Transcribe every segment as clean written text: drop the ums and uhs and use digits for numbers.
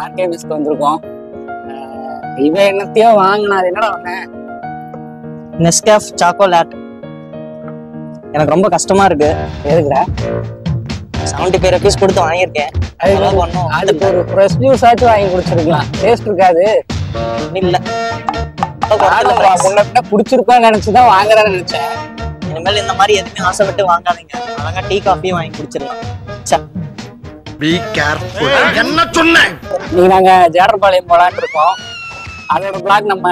ஆர்கேஎஸ்க்கு வந்திருக்கோம். இவன் என்னத்தையோ வாங்கினா, அது என்னடா வாங்கினேன்? நெஸ்கேஃப் சாக்கோலேட். எனக்கு ரொம்ப கஷ்டமா இருக்கு. எதுக்குடா 75 rupees கொடுத்து வாங்கியிருக்கேன். அதுக்கு ஒரு ஃப்ரெஷ் ஜூஸ் ஆச்சும் வாங்கி குடிச்சிருக்கலாம். டேஸ்ட் இருக்காது. இல்ல முன்ன குடிச்சிருப்பான்னு நினைச்சுதான் வாங்குறேன்னு நினைச்சேன். இனிமேல் இந்த மாதிரி எதுவுமே ஆசைப்பட்டு வாங்காதீங்க. அழகா டீ காஃபியும் வாங்கி குடிச்சிடலாம். என்ன சொன்னேன்? நீங்க நாங்க ஜேடர்பாளையம் போலான்னு இருக்கோம். அதோட பிளாக் நம்ம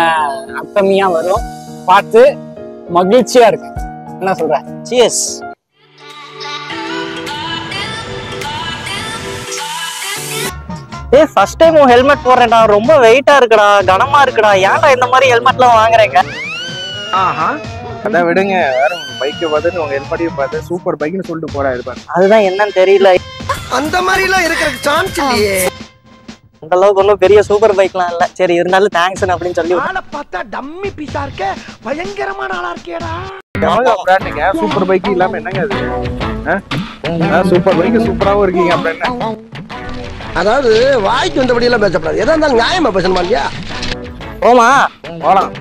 அப்கமிங்கா வரும். பார்த்து மகிழ்ச்சியா இருக்கு. என்ன சொல்ற? சியர்ஸ். ஏய், ஃபர்ஸ்ட் டைம் உன் ஹெல்மெட் போடுறேன்டா. ரொம்ப வெயிட்டா இருக்குடா, கனமா இருக்குடா. ஏன்டா இந்த மாதிரி ஹெல்மெட்லாம் வாங்குறீங்க? அதான் விடுங்க. வேற பைக்கை பார்த்துட்டு உங்க ஹெல்மெட்டையும் பார்த்து சூப்பர் பைக்னு சொல்லிட்டு போறா இருப்பாரு. அதுதான் என்னன்னு தெரியல. அந்த மாதிரி எல்லாம் இருக்கிறதுக்கு சான்ஸ் இல்லையே. அந்த அளவுக்கு ஒன்றும் பெரிய சூப்பர் பைக்லாம் இல்ல. சரி, இருந்தாலும் தேங்க்ஸ் அப்படின்னு சொல்லி. ஆளை பார்த்தா டம்மி பீஸா இருக்க, பயங்கரமான ஆளா இருக்கேடா. பிராண்டுங்க சூப்பர் பைக் இல்லாம என்னங்க அது? சூப்பர் பைக் சூப்பராகவும் இருக்கீங்க அப்படின்னு. அதாவது வாய்க்கு வந்தபடி எல்லாம் பேசப்படாது. எதா இருந்தாலும் நியாயமா பேசணுமா இல்லையா? போமா போலாம்.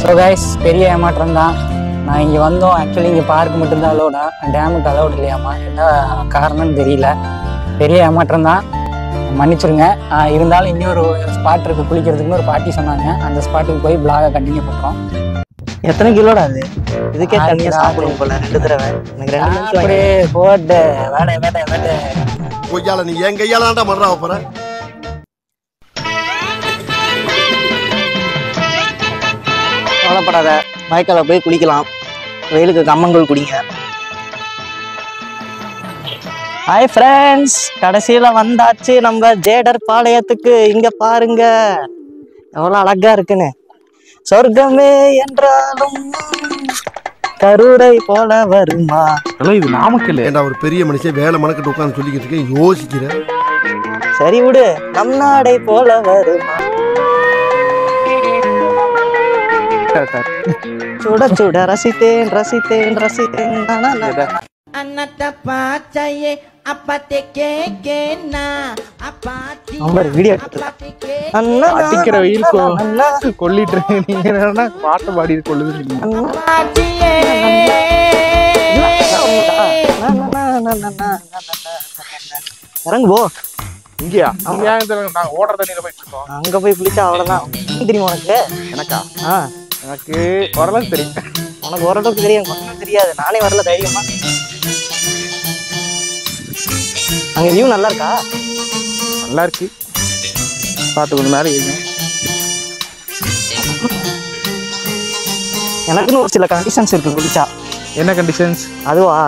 ஸோ கைஸ், பெரிய ஏமாற்றம் தான். நான் இங்கே வந்தோம். ஆக்சுவலி இங்கே பார்க் மட்டும்தான் அலோடா, டேமுக்கு அலோடு இல்லையாமா. என்ன காரணம்னு தெரியல. பெரிய ஏமாற்றம் தான், மன்னிச்சிருங்க. இருந்தாலும் இன்னொரு ஸ்பாட் இருக்குது குளிக்கிறதுக்குன்னு ஒரு பாட்டி சொன்னாங்க. அந்த ஸ்பாட்டுக்கு போய் பிளாகை கண்டினியூ பண்ணுறோம். எத்தனை கிலோடா அது? இதுக்கே தனியாக சாப்பிடுவோம் போல 2 தடவை. எனக்கு 2 நிமிஷம் அப்படியே போட்டு வேட்டை கொய்யால நீ என் கையால தான்டா மறா போற. கவலைப்படாத, வாய்க்கால போய் குளிக்கலாம். வெயிலுக்கு கம்மங்கூழ் குடிங்க. ஹாய் ஃப்ரெண்ட்ஸ், கடைசியில் வந்தாச்சு நம்ம ஜேடர் பாளையத்துக்கு. இங்கே பாருங்க எவ்வளோ அழகா இருக்குன்னு. சொர்க்கமே என்றாலும் கருரை போல வருமா. இது நாமக்கல். ஏண்டா ஒரு பெரிய மனுஷன் வேலை மணக்கிட்டு உட்காந்து சொல்லிக்கிட்டு இருக்கேன், யோசிக்கிறேன். சரி விடு, நம் நாடை போல வருமா. சுட சுட ரசித்தேன் ரசித்தேன் ரசித்தேன். வீடியோ அடிக்கிற வெயிலுக்கு கொல்லிட்டு நீங்க பாட்டு பாடி கொள்ளுது. இறங்கு போ. இங்கயா? நாங்க ஓடுற தண்ணியில போயிட்டு இருக்கோம். அங்க போய் குளிச்சா அவ்வளவுதான். தெரியுமா உனக்கு? எனக்கா? எனக்கு ஓரளவுக்கு தெரியும். உனக்கு ஓரளவுக்கு தெரியும், ஒன்றும் தெரியாது. நானே வரல தைரியமா. அங்க வியூ நல்லா இருக்கா? நல்லா இருக்கு. பார்த்து கொஞ்சம் மேலே ஏறிங்க. எனக்குன்னு ஒரு சில கண்டிஷன்ஸ் இருக்கு குளிச்சா. என்ன கண்டிஷன்ஸ்? அதுவா,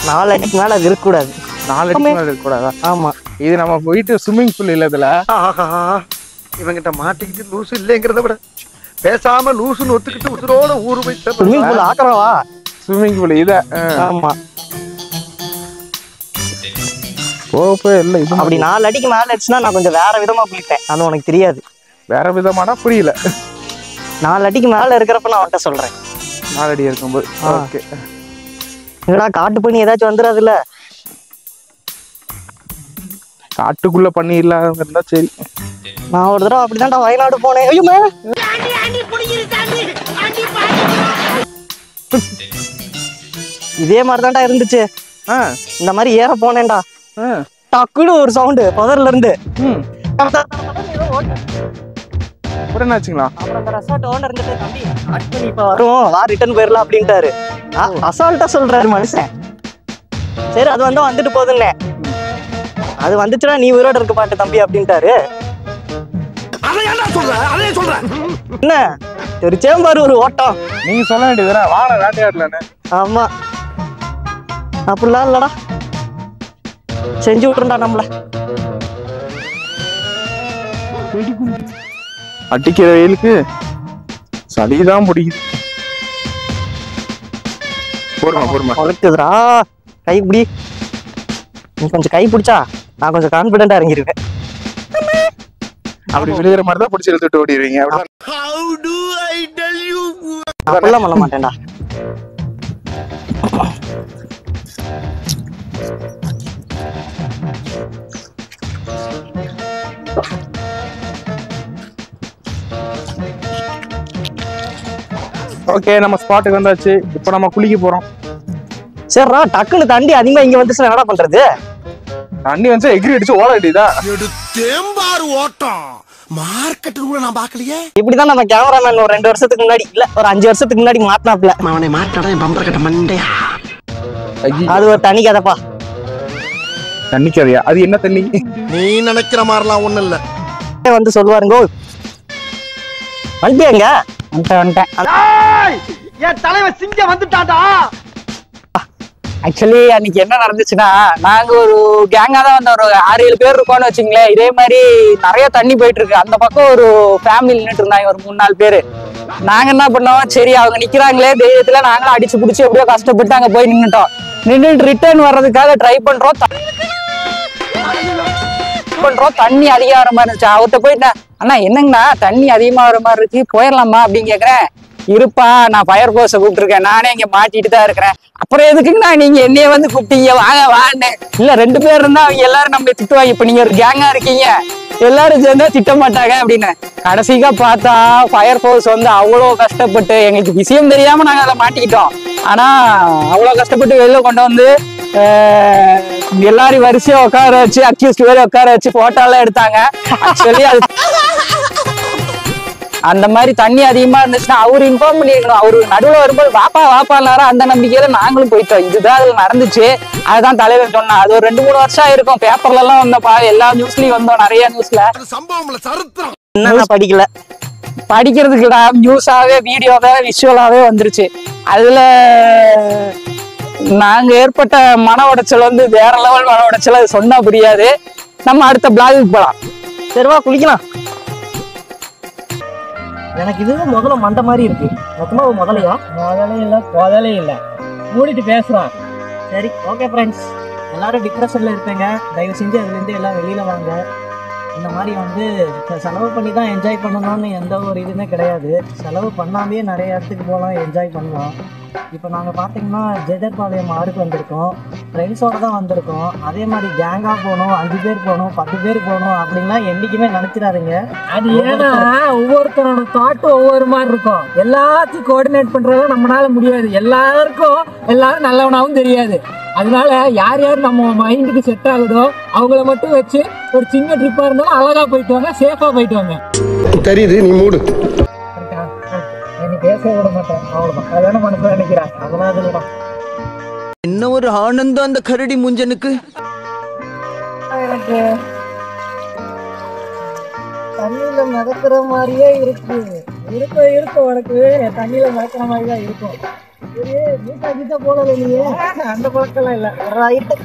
4 அடிக்கு மேல அது இருக்கக்கூடாது. 4 அடிக்கு மேல இருக்கக்கூடாதா? ஆமா. இது நம்ம போயிட்டு ஸ்விம்மிங் பூல் இல்ல இதுல. இவங்கிட்ட மாட்டிக்கிட்டு லூசு இல்லைங்கிறத விட பேசாம லூசுன்னு ஒத்துக்கிட்டு உசுரோட ஊரு போய் ஸ்விம்மிங் பூல் ஆக்குறவா? ஸ்விம்மிங் பூல் இத. ஆமா. போப்போ இல்ல இது. அப்படி 4 அடிக்கு மேல அடிச்சுனா நான் கொஞ்சம் வேற விதமா குளிப்பேன். அது உனக்கு தெரியாது. வேற விதமானா புரியல. 4 அடிக்கு மேல இருக்கிறப்ப நான் அவன்கிட்ட சொல்றேன். 4 அடி இருக்கும்போது. ஓகே. என்னடா காட்டு பண்ணி ஏதாச்சும் வந்துடாதுல்ல? காட்டுக்குள்ள பண்ணி இல்லாம இருந்தா சரி. நான் ஒரு தடவை அப்படிதான்டா வயநாடு போனேன். ஐயோ மே, இதே மாதிரிதான்டா இருந்துச்சு. இந்த மாதிரி ஏற போனேன்டா. டக்குனு ஒரு சவுண்டு பதர்ல இருந்து. அப்புறம் என்னாச்சுங்களா? அப்புறம் அந்த ரெசார்ட் ஓனர் இருந்துட்டு, தம்பி கட் பண்ணி இப்ப வரும், வா ரிட்டர்ன் போயிடலாம் அப்படின்ட்டாரு. அசால்ட்டா சொல்றாரு மனுஷன். சரி, அது வந்துட்டு போகுதுன்னே. அது வந்துச்சுன்னா நீ உயிரோட இருக்க பாட்டு தம்பி அப்படின்ட்டாரு. என்ன தெரிச்சேன் பாரு ஒரு ஓட்டம். நீங்க சொல்ல வேண்டியதுனா வாழ வேட்டையாடலன்னு. ஆமா, அப்படிலாம் இல்லடா, செஞ்சு விட்டுருண்டா நம்மள. அடிக்கிற வெயிலுக்கு சளிதான் பிடிக்குது. பொறுமா உழைக்குதுரா. கை பிடி. நீ கொஞ்சம் கை பிடிச்சா நான் கொஞ்சம் கான்பிடண்டா இறங்கிருவேன். அப்படி விழுகிற மாதிரி தான் பிடிச்சி எடுத்துட்டு ஓடிடுவீங்க. அப்படிலாம் பண்ண மாட்டேன்டா. ஓகே, நம்ம ஸ்பாட்டுக்கு வந்தாச்சு. இப்போ நம்ம குளிக்க போறோம். சரிடா, டக்குன்னு தண்டி அதிகமா இங்க வந்துச்சுன்னா என்னடா பண்றது? தண்ணி வந்து எகிரி அடிச்சு ஓட வேண்டியதா. ஓட்டம் மார்க்கெட் கூட நான் பாக்கலையே. இப்படிதான் நம்ம கேமராமேன் ஒரு 2 வருஷத்துக்கு முன்னாடி இல்ல ஒரு 5 வருஷத்துக்கு முன்னாடி மாட்டினாப்ல. அவனை மாட்டாடா என் பம்பர் கட்ட மண்டையா. அது ஒரு தனி கதைப்பா. தண்ணி கதையா? அது என்ன தண்ணி? நீ நினைக்கிற மாதிரிலாம் ஒண்ணும் இல்ல. வந்து சொல்லுவாருங்க, வந்துட்டேங்க வந்துட்டேன். என் தலைவன் சிங்கம் வந்துட்டாடா. ஆக்சுவலி அன்னைக்கு என்ன நடந்துச்சுன்னா, நாங்க ஒரு கேங்கா தான் வந்து ஒரு 6-7 பேர் இருக்கோம்னு வச்சுங்களேன். இதே மாதிரி நிறைய தண்ணி போயிட்டு இருக்கு. அந்த பக்கம் ஒரு ஃபேமிலி நின்றுட்டு இருந்தாங்க, ஒரு 3-4 பேரு. நாங்க என்ன பண்ணோம், சரி அவங்க நிக்கிறாங்களே தைரியத்துல நாங்களும் அடிச்சு பிடிச்சி எப்படியோ கஷ்டப்பட்டு அங்க போய் நின்னுட்டோம். நின்றுட்டு ரிட்டர்ன் வர்றதுக்காக ட்ரை பண்றோம். தண்ணி அதிகம் வர மாதிரி இருந்துச்சு. அவர்கிட்ட போயிட்டேன், அண்ணா என்னங்கண்ணா தண்ணி அதிகமா வர மாதிரி இருக்கு, போயிடலாமா அப்படின்னு கேக்குறேன். இருப்பா, நான் ஃபயர் போர்ஸை கூப்பிட்டுருக்கேன், நானே இங்க மாட்டிட்டு தான் இருக்கிறேன். அப்புறம் எதுக்குங்கண்ணா நீங்க என்னைய வந்து கூப்பிட்டீங்க, வாங்க வான்னு. இல்ல 2 பேர் இருந்தா அவங்க எல்லாரும் நம்ம திட்டுவாங்க, இப்ப நீங்க ஒரு கேங்கா இருக்கீங்க எல்லாரும் சேர்ந்தா திட்ட மாட்டாங்க அப்படின்னு. கடைசிக்கா பார்த்தா ஃபயர் போர்ஸ் வந்து அவ்வளோ கஷ்டப்பட்டு, எங்களுக்கு விஷயம் தெரியாம நாங்க அதில் மாட்டிக்கிட்டோம். ஆனா அவ்வளோ கஷ்டப்பட்டு வெளில கொண்டு வந்து எல்லாரும் வரிசையா உட்கார வச்சு அக்யூஸ்ட் வேற உட்கார வச்சு போட்டோ எல்லாம் எடுத்தாங்க. ஆக்சுவலி அது அந்த மாதிரி தண்ணி அதிகமா இருந்துச்சுன்னா அவரு இன்ஃபார்ம் பண்ணிருக்கணும். அவரு நடுவில் வரும்போது வாப்பா வாப்பாரு, அந்த நம்பிக்கையில நாங்களும் போயிட்டோம். இதுதான் அதுல நடந்துச்சு. அதுதான் தலைவர் சொன்னா. அது ஒரு 2-3 வருஷம் ஆயிருக்கும். பேப்பர்ல எல்லாம் வந்தப்பா, எல்லா நியூஸ்லயும் வந்தோம், நிறைய நியூஸ்ல. என்ன படிக்கல, படிக்கிறதுக்கு நியூஸாவே வீடியோவே விஷுவலாவே வந்துருச்சு. அதுல நாங்க ஏற்பட்ட மன உடைச்சல் வந்து வேற லெவல் மன உடைச்சல். அது சொன்னா புரியாது. நம்ம அடுத்த பிளாகுக்கு போலாம். சரிவா குளிக்கலாம். எனக்கு இது முதல்ல மண்டை மாதிரி இருக்கு. மொத்தமா முதலையா? முதலே இல்ல மூடிட்டு பேசுறோம். சரி, ஓகே ஃப்ரெண்ட்ஸ், எல்லாரும் டிப்ரெஷன்ல இருப்பீங்க. தயவு செஞ்சு அதுல இருந்து எல்லாம் வெளியில வாங்க. இந்த மாதிரி வந்து செலவு பண்ணி தான் என்ஜாய் பண்ணணும்னு எந்த ஒரு இதுவுமே கிடையாது. செலவு பண்ணாமே நிறைய இடத்துக்கு போகலாம், என்ஜாய் பண்ணலாம். இப்போ நாங்கள் பார்த்தீங்கன்னா ஜெஜர்பாளையம் ஆறுக்கு வந்திருக்கோம். ஃப்ரெண்ட்ஸோடு தான் வந்திருக்கோம். அதே மாதிரி கேங்காக போகணும், 5 பேர் போகணும், 10 பேர் போகணும் அப்படின்லாம் என்றைக்குமே நினச்சிடாதீங்க. அது ஏன்னா ஒவ்வொருத்தரோட தாட்டு ஒவ்வொரு மாதிரி இருக்கும். எல்லாத்தையும் கோஆர்டினேட் பண்றத நம்மளால முடியாது. எல்லாருக்கும் எல்லாரும் நல்லவனாவும் தெரியாது. அதனால யார் யார் நம்ம மைண்டுக்கு செட் ஆகுதோ அவங்கள மட்டும் வச்சு ஒரு சின்ன ட்ரிப்பா இருந்தாலும் அழகா போயிட்டு வாங்க, சேஃபா போயிட்டு வாங்க. தெரியுது, நீ மூடு. பேச விட மாட்டேன், அவ்வளவுதான். அதான மனசுல நினைக்கிறேன். அதெல்லாம் இல்லடா. என்ன ஒரு ஆனந்தம் அந்த கரடி முஞ்சனுக்கு. எனக்கு தண்ணியில மிதக்கிற மாதிரியே இருக்கு. இருக்கும் உனக்கு தண்ணியில மிதக்கிற மாதிரி தான் இருக்கும். வீட்டா கிட்ட போனது இல்லையே, அந்த பழக்கம்லாம் இல்லை. ரைட்டு.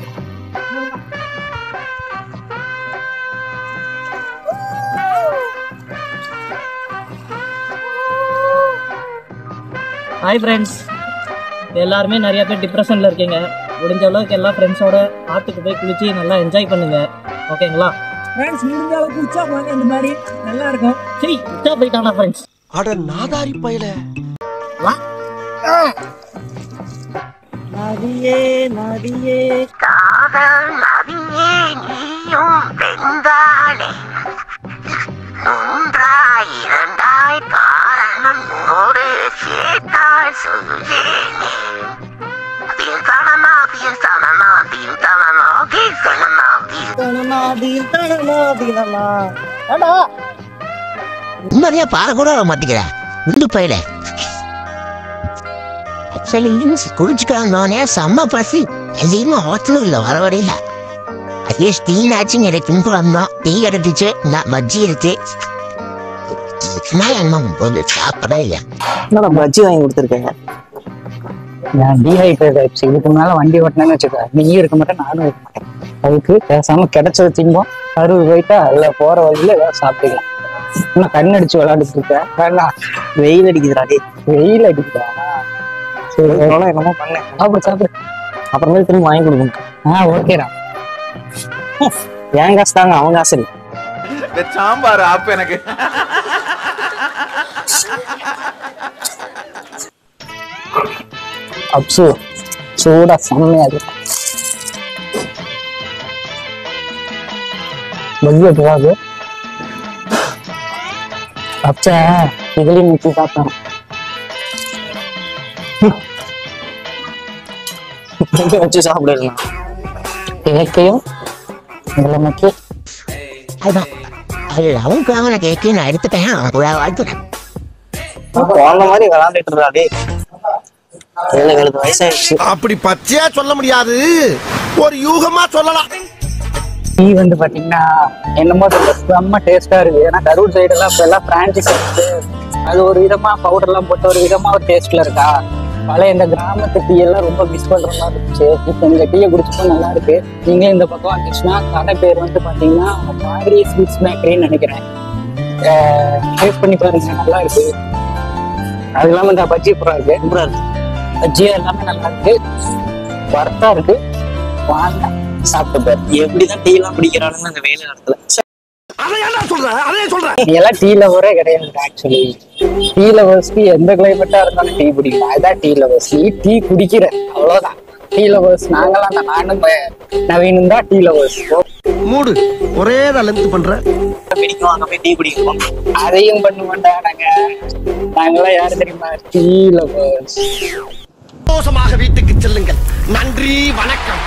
ஹாய் ஃப்ரெண்ட்ஸ், எல்லாருமே நிறைய பேர் டிப்ரெஷனில் இருக்கீங்க. முடிஞ்ச அளவுக்கு எல்லா ஃப்ரெண்ட்ஸோட ஆற்றுக்கு போய் குளிச்சு நல்லா என்ஜாய் பண்ணுங்க, ஓகேங்களா ஃப்ரெண்ட்ஸ்? முடிஞ்ச அளவுக்கு உச்சா போங்க, இந்த மாதிரி நல்லா இருக்கும். சரி, உச்சா போயிட்டானா ஃப்ரெண்ட்ஸ்? அட நாதாரி பயல. நதியே நதியே காதல் நதியே நீயும் வெந்தாளே, ஒன்றாய் இரண்டாய் காரணம் ஒரு சேர்த்தாய் சொல்லேனே. உண்மையா பாட கூட வர மாட்டேங்கிறேன் உண்டு பயில. குளிச்சுக்காங்க செம்ம பசி. எதையுமே ஹோட்டலும் இல்லை, வர வரையில அட்லீஸ்ட் டீ ஆச்சும் எனக்கு துன்பம் தான். டீ கிடைச்சிச்சு, மஜ்ஜி இருக்கு. சாப்பிடவே இல்லை. பஜ்ஜி வாங்கி கொடுத்துருக்கேங்க. டீஹைட்ரேட் ஆயிடுச்சு. இதுக்கு மேல வண்டி ஓட்டினேன்னு வச்சுக்கோ, நீயும் இருக்க மாட்டேன், நானும் இருக்க மாட்டேன். அதுக்கு பேசாம கிடைச்சது திம்போம். 60 போயிட்டா அதில் போற வழியில ஏதாவது சாப்பிட்டுக்கலாம். இன்னும் கண் அடிச்சு விளையாண்டுட்டு இருக்கேன். வேண்டாம், வெயில் அடிக்குதுடா டே. வெயில் அடிக்குதா? சரி, என்னமோ பண்ணேன். சாப்பிடு சாப்பிடு. அப்புறமேல் திரும்ப வாங்கி கொடுக்கணும். ஓகேடா. என் காசு தாங்க, அவங்க காசு. இந்த சாம்பார் ஆப்பு எனக்கு அப்சு சூடா செம்மையா இருக்கு. பஜ்ஜி எப்படாது அப்ச இதுலயும் முக்கி சாப்பிட்டேன். வச்சு சாப்பிடுறேன். கேக்கையும் இதுல முக்கி அதான் அது அவங்க கேக்கு நான் எடுத்துட்டேன். வாழ்த்துட்டேன். குழந்த மாதிரி விளாண்டுட்டு இருக்கா டே. 7 வயசாயிடுச்சு. அப்படி பச்சையா சொல்ல முடியாது, ஒரு யூகமா சொல்லலாம். டீ வந்து பாத்தீங்கன்னா என்னமோ செம்ம டேஸ்டா இருக்கு. ஏன்னா கரூர் சைடு எல்லாம் இப்ப எல்லாம் பிரான்ச்சைஸ் இருக்கு. அது ஒரு விதமா பவுடர் எல்லாம் போட்டு ஒரு விதமா ஒரு டேஸ்ட்ல இருக்கா. பழைய இந்த கிராமத்து டீ எல்லாம் ரொம்ப மிஸ் பண்ற மாதிரி இருந்துச்சு. இப்போ இந்த டீயை குடிச்சுப்போ நல்லா இருக்கு. நீங்க இந்த பக்கம் வந்துச்சுன்னா கடை பேர் வந்து பாத்தீங்கன்னா பாரி ஸ்வீட்ஸ் பேக்கரின்னு நினைக்கிறேன். டேஸ்ட் பண்ணி பாருங்க, நல்லா இருக்கு. அது இல்லாம இந்த பஜ்ஜி பூரா இருக்கு, சூப்பரா இருக்கு. பஜ்ஜி எல்லாமே நல்லா இருக்கு, வர்த்தா இருக்கு. வாங்க சாப்பிட்டு பாரு. எப்படிதான் டீ எல்லாம் பிடிக்கிறானுங்க அந்த வெயில் நேரத்துல. நீ எல்லாம் டீ லவரே கிடையாது. ஆக்சுவலி டீ லவர்ஸ்க்கு எந்த கிளைமேட்டா இருந்தாலும் டீ பிடிக்கும். அதுதான் டீ லவர்ஸ். நீ டீ குடிக்கிற, அவ்வளவுதான் டீ லவர்ஸ். நாங்களாம் தான், நானும் நவீனும் தான் டீ லவர்ஸ். மூடு ஒரே லென்த் பண்ற. பிடிக்கும், அங்க போய் டீ குடிக்கும். அதையும் பண்ண மாட்டோம் நாங்களாம் யாரு தெரியுமா? Tea lovers. சந்தோஷமாக வீட்டுக்கு செல்லுங்கள். நன்றி, வணக்கம்.